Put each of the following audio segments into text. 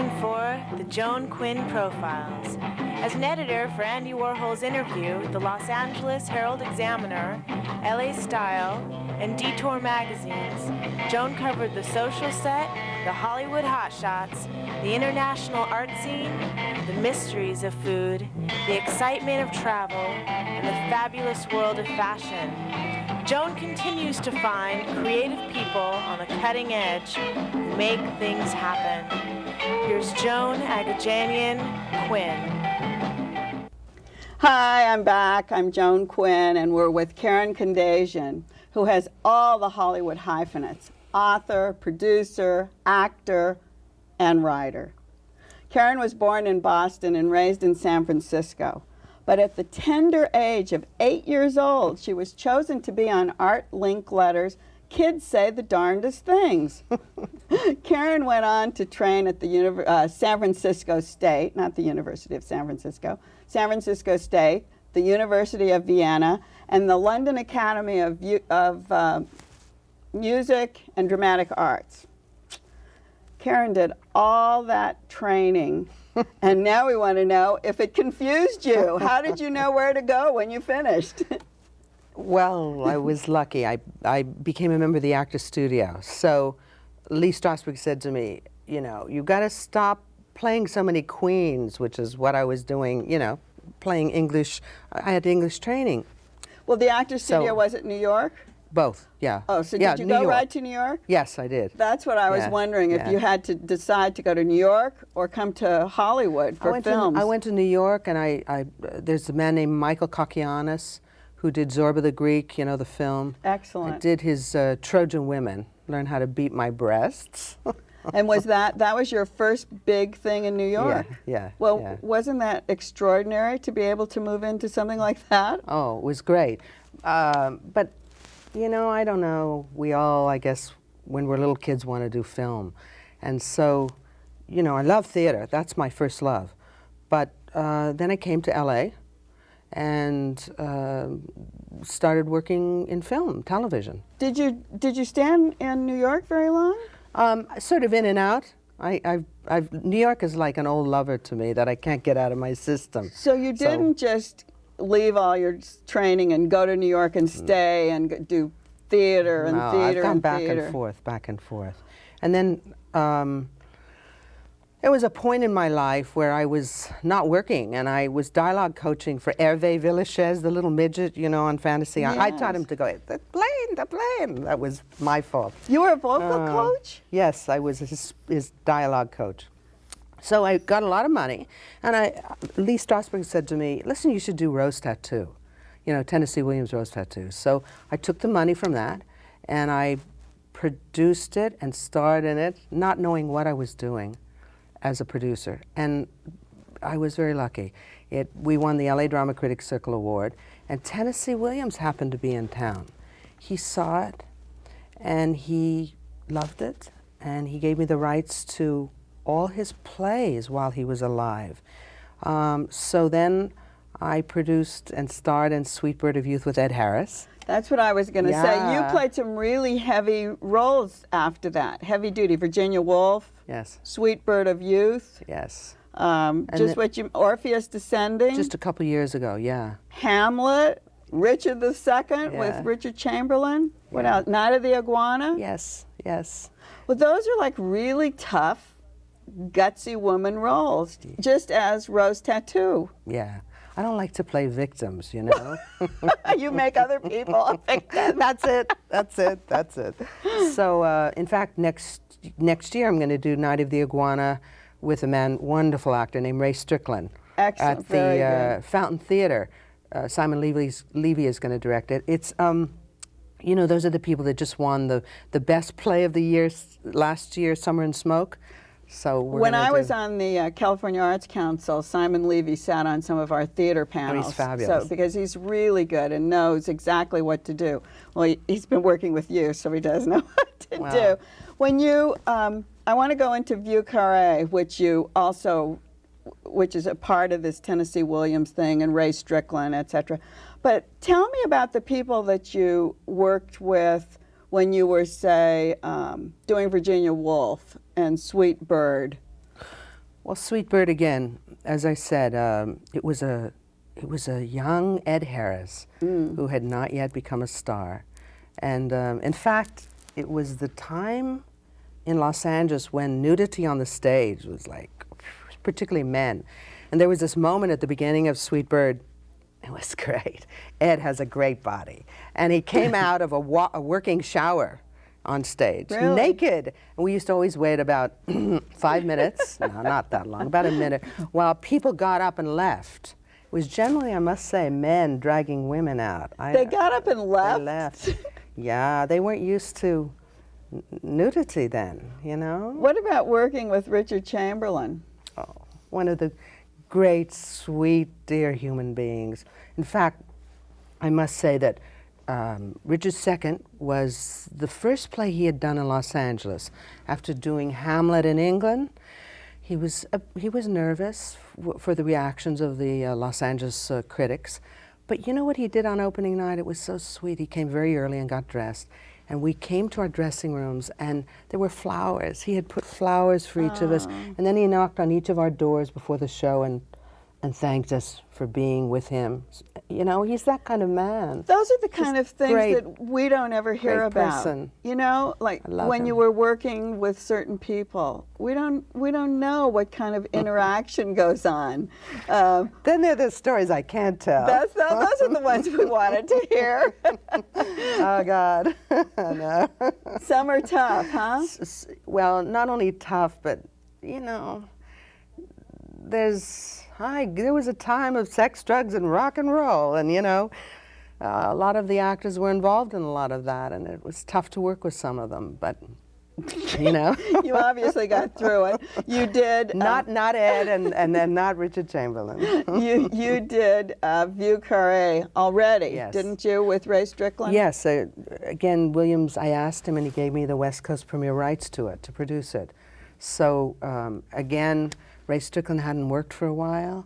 tuned for the Joan Quinn Profiles. As an editor for Andy Warhol's Interview, the Los Angeles Herald-Examiner, LA Style, and Detour magazines, Joan covered the social set, the Hollywood hotshots, the international art scene, the mysteries of food, the excitement of travel, and the fabulous world of fashion. Joan continues to find creative people on the cutting edge who make things happen. Here's Joan Quinn. Hi, I'm back. I'm Joan Quinn, and we're with Karen Kondazian, who has all the Hollywood hyphenates: author, producer, actor, and writer. Karen was born in Boston and raised in San Francisco. But at the tender age of 8 years old, she was chosen to be on Art Link Letters' Kids Say the Darndest Things. Karen went on to train at the San Francisco State, not the University of San Francisco, San Francisco State, the University of Vienna, and the London Academy of Music and Dramatic Arts. Karen did all that training. And now we want to know if it confused you. How did you know where to go when you finished? Well, I was lucky. I became a member of the Actors Studio. So Lee Strasberg said to me, you know, you got to stop playing so many queens, which is what I was doing, you know, playing English. I had English training. Well, the Actors Studio was it New York? Both, yeah. Oh, so yeah, did you New go York. right to New York? Yes, I did. That's what I was wondering, if you had to decide to go to New York or come to Hollywood for films. I went to New York, and there's a man named Michael Kokianis who did Zorba the Greek, you know, the film. Excellent. I did his Trojan Women, learned how to beat my breasts. And was that was your first big thing in New York? Yeah. Well, wasn't that extraordinary to be able to move into something like that? Oh, it was great. But you know, I don't know, we all, I guess, when we're little kids want to do film. And so, you know, I love theater. That's my first love. But then I came to LA and started working in film, television. Did you stand in New York very long? Sort of in and out. New York is like an old lover to me that I can't get out of my system. So you didn't just leave all your training and go to New York and stay and do theater and theater I've gone and back theater. back and forth. And then there was a point in my life where I was not working, and I was dialogue coaching for Hervé Villachez, the little midget, you know, on Fantasy. Yes. I taught him to go, the plane. That was my fault. You were a vocal coach? Yes, I was his dialogue coach. So I got a lot of money, and Lee Strasberg said to me, listen, you should do Rose Tattoo, you know, Tennessee Williams Rose Tattoo. So I took the money from that, and I produced it and starred in it, not knowing what I was doing as a producer. And I was very lucky. We won the LA Drama Critics Circle Award, and Tennessee Williams happened to be in town. He saw it, and he loved it, and he gave me the rights to all his plays while he was alive. So then I produced and starred in Sweet Bird of Youth with Ed Harris. That's what I was going to say. You played some really heavy roles after that. Heavy duty. Virginia Woolf. Yes. Sweet Bird of Youth. Yes. Orpheus Descending. Just a couple years ago, yeah. Hamlet. Richard II with Richard Chamberlain. What else? Night of the Iguana. Yes, yes. Well, those are like really tough, gutsy woman roles, just as Rose Tattoo. Yeah. I don't like to play victims, you know. You make other people victims. That's it. So, in fact, next year I'm going to do Night of the Iguana with a wonderful actor named Ray Strickland. Excellent. At the Fountain Theater. Simon Levy is going to direct it. It's, you know, those are the people that just won the best play of the year last year, Summer and Smoke. So when I was on the California Arts Council, Simon Levy sat on some of our theater panels. Oh, he's fabulous. So, because he's really good and knows exactly what to do. Well, he's been working with you, so he does know what to do. When you, I want to go into Vieux Carré, which is a part of this Tennessee Williams thing, and Ray Strickland, etc. But tell me about the people that you worked with when you were, say, doing Virginia Woolf and Sweet Bird. Well, Sweet Bird again, as I said, it was a young Ed Harris who had not yet become a star, and in fact, it was the time in Los Angeles when nudity on the stage was like, particularly men, and there was this moment at the beginning of Sweet Bird. It was great. Ed has a great body, and he came out of a working shower on stage, Really? naked. And we used to always wait about 5 minutes, no, not that long, about a minute, while people got up and left. It was generally, I must say, men dragging women out. They got up and left? They left. Yeah, they weren't used to nudity then, you know? What about working with Richard Chamberlain? Oh, one of the great, sweet, dear human beings. In fact, I must say that Richard II was the first play he had done in Los Angeles. After doing Hamlet in England, he was nervous for the reactions of the Los Angeles critics. But you know what he did on opening night? It was so sweet. He came very early and got dressed. And we came to our dressing rooms, and there were flowers. He had put flowers for each of us. And then he knocked on each of our doors before the show and thanked us for being with him. You know, he's that kind of man. Those are the kind of things great, that we don't ever hear great about. person. You know, like when you were working with certain people, we don't know what kind of interaction goes on. Then there are the stories I can't tell. Those are the ones we wanted to hear. Oh God, no. Some are tough, huh? Well, not only tough, but you know, there was a time of sex, drugs, and rock and roll, and you know, a lot of the actors were involved in a lot of that, and it was tough to work with some of them, but you know. You obviously got through it. You did. Not Ed, and then not Richard Chamberlain. You did Vieux Carré already, Yes. didn't you, with Ray Strickland? Yes. Again, Williams, I asked him, and he gave me the West Coast premiere rights to it, to produce it. So again, Ray Strickland hadn't worked for a while,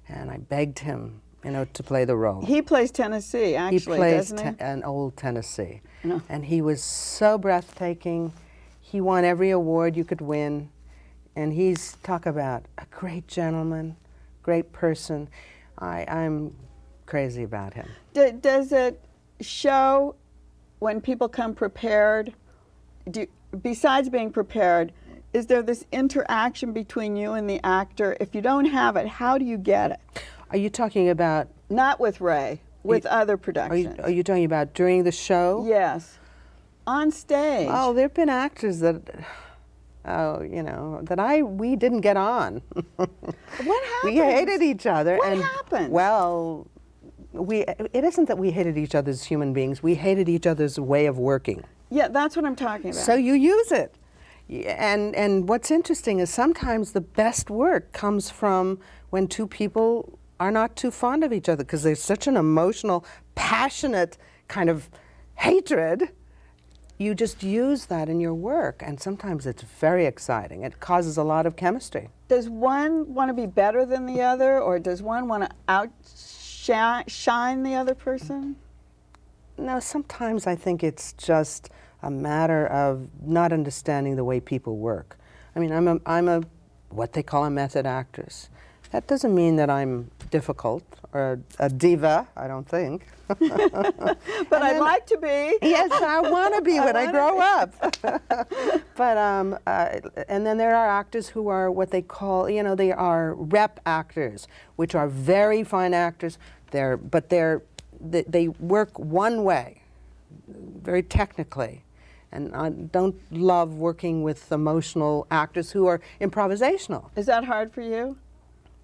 and I begged him, you know, to play the role. He plays Tennessee, actually, he plays doesn't he? an old Tennessee. No. And he was so breathtaking. He won every award you could win. And talk about a great gentleman, great person. I'm crazy about him. Does it show when people come prepared? Besides being prepared, is there this interaction between you and the actor? If you don't have it, how do you get it? Are you talking about... Not with Ray, with other productions. Are you talking about during the show? Yes. On stage. Oh, there have been actors that, you know, that we didn't get on. What happened? We hated each other. What happened? Well, it isn't that we hated each other as human beings. We hated each other's way of working. Yeah, that's what I'm talking about. So you use it. And what's interesting is sometimes the best work comes from when two people are not too fond of each other, because there's such an emotional, passionate kind of hatred. You just use that in your work, and sometimes it's very exciting. It causes a lot of chemistry. Does one want to be better than the other, or does one want to outshine the other person? No, sometimes I think it's just a matter of not understanding the way people work. I mean, I'm a what they call a method actress. That doesn't mean that I'm difficult or a diva, I don't think. But I'd like to be. Yes, I want to be when I grow up. But and then there are actors who are what they call, you know, they are rep actors, which are very fine actors. They work one way, very technically. And I don't love working with emotional actors who are improvisational. Is that hard for you?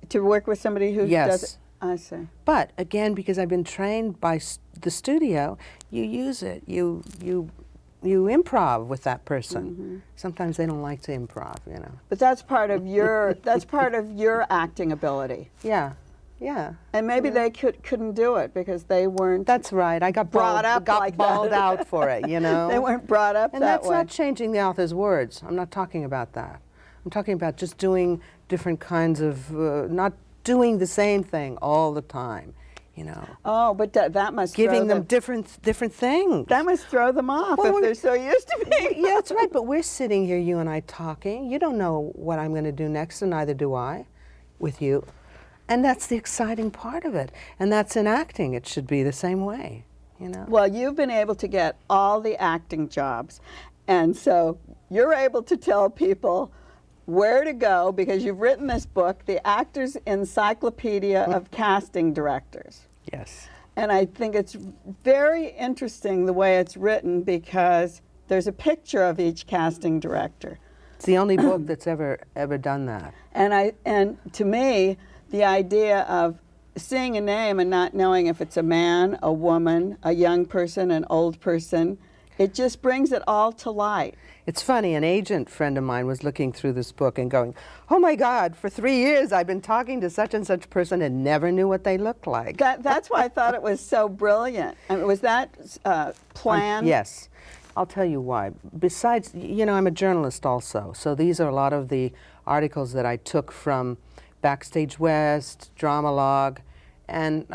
To work with somebody who does it? I see. But again, because I've been trained by the studio, you use it. You improv with that person. Mm-hmm. Sometimes they don't like to improv, you know. But that's part of your acting ability. Yeah. Yeah. And maybe they couldn't do it because they weren't. That's right. I got brought up like balled that. out for it, you know. They weren't brought up and that that's way. not changing the author's words. I'm not talking about that. I'm talking about just doing different kinds of, not doing the same thing all the time. you know. Oh, but that must Giving throw them different things. That must throw them off Well, if they're so used to being. Yeah, that's right, but we're sitting here, you and I, talking. You don't know what I'm going to do next, and neither do I with you. And that's the exciting part of it. And that's in acting. It should be the same way, you know. Well, you've been able to get all the acting jobs, and so you're able to tell people where to go because you've written this book, The Actor's Encyclopedia of Casting Directors. Yes. And I think it's very interesting the way it's written because there's a picture of each casting director. It's the only book that's ever done that. And to me, the idea of seeing a name and not knowing if it's a man, a woman, a young person, an old person, it just brings it all to light. It's funny, an agent friend of mine was looking through this book and going, oh my God, for 3 years I've been talking to such and such person and never knew what they looked like. That's why I thought it was so brilliant. I mean, was that planned? Yes. I'll tell you why. Besides, you know, I'm a journalist also, so these are a lot of the articles that I took from Backstage West, Dramalog, and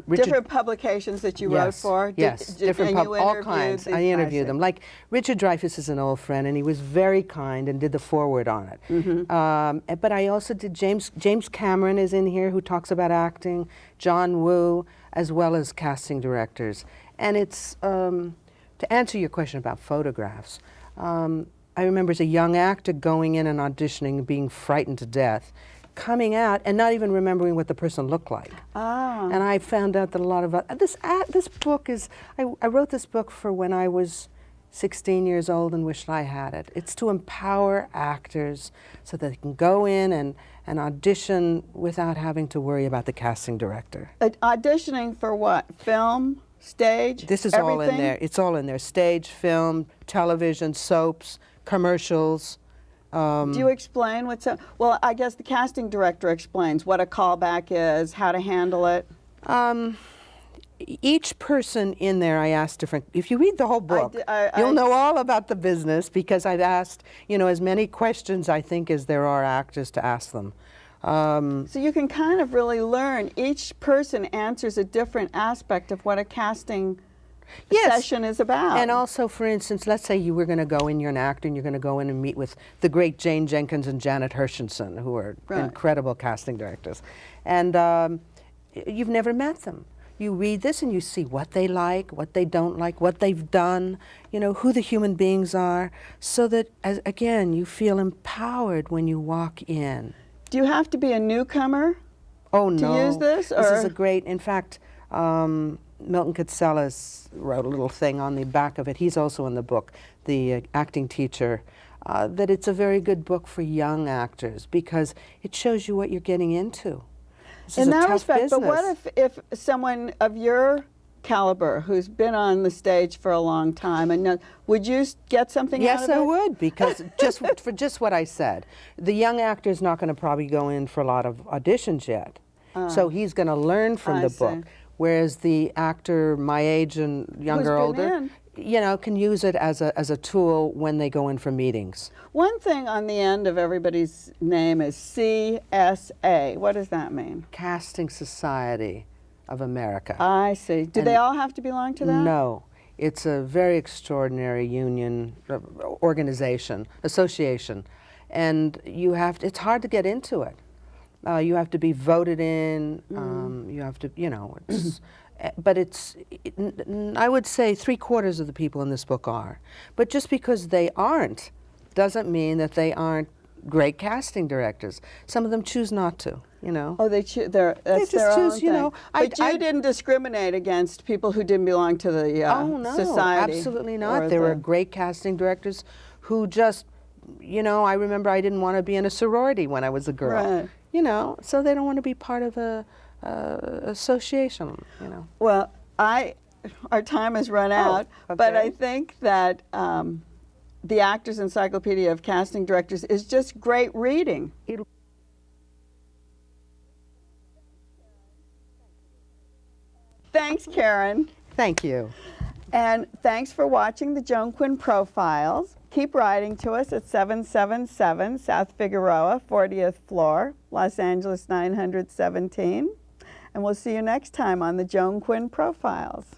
Richard. Different publications that you wrote for? Yes, different all kinds. I interviewed them. Like Richard Dreyfuss is an old friend, and he was very kind and did the foreword on it. Mm-hmm. But I also did James Cameron is in here, who talks about acting, John Woo, as well as casting directors. And it's, to answer your question about photographs, I remember as a young actor going in and auditioning and being frightened to death, coming out and not even remembering what the person looked like. Oh. And I found out that a lot of this book is, I wrote this book for when I was 16 years old and wished I had it. It's to empower actors so that they can go in and audition without having to worry about the casting director. Auditioning for what? Film? Stage? This is everything? all in there. It's all in there. Stage, film, television, soaps, commercials. Do you explain what's up? Well, I guess the casting director explains what a callback is, how to handle it. Each person in there, I asked different. If you read the whole book, you'll know all about the business because I've asked, you know, as many questions I think as there are actors to ask them. So you can kind of really learn. Each person answers a different aspect of what a casting session is about. And also, for instance, let's say you were going to go in, you're an actor, and you're going to go in and meet with the great Jane Jenkins and Janet Hershenson, who are incredible casting directors. And you've never met them. You read this and you see what they like, what they don't like, what they've done, you know, who the human beings are, so that, again, you feel empowered when you walk in. Do you have to be a newcomer to use this? This is a great, in fact, Milton Katselas wrote a little thing on the back of it. He's also in the book, the acting teacher, that it's a very good book for young actors because it shows you what you're getting into. This in is a that tough respect, business. but what if someone of your caliber who's been on the stage for a long time and would you get something out of it? Yes, I would, because for just what I said, the young actor's not going to probably go in for a lot of auditions yet, so he's going to learn from the book. Whereas the actor my age and younger, older, you know, can use it as a tool when they go in for meetings. One thing on the end of everybody's name is CSA. What does that mean? Casting Society of America. I see. Do they all have to belong to that? No. It's a very extraordinary union, organization, association. And you have to, it's hard to get into it. You have to be voted in, you have to, you know, it's, but I would say 3/4 of the people in this book are. But just because they aren't doesn't mean that they aren't great casting directors. Some of them choose not to, you know. Oh, they choose, that's they just their choose, own you thing. know. But you didn't discriminate against people who didn't belong to the oh, no, society? Absolutely not. There were great casting directors who just, you know, I remember I didn't want to be in a sorority when I was a girl. Right. You know, so they don't want to be part of a association, you know. Well, our time has run out, but I think that the Actors Encyclopedia of Casting Directors is just great reading. Thanks, Karen. Thank you. And thanks for watching the Joan Quinn Profiles. Keep writing to us at 777 South Figueroa, 40th floor, Los Angeles 917. and we'll see you next time on the Joan Quinn Profiles.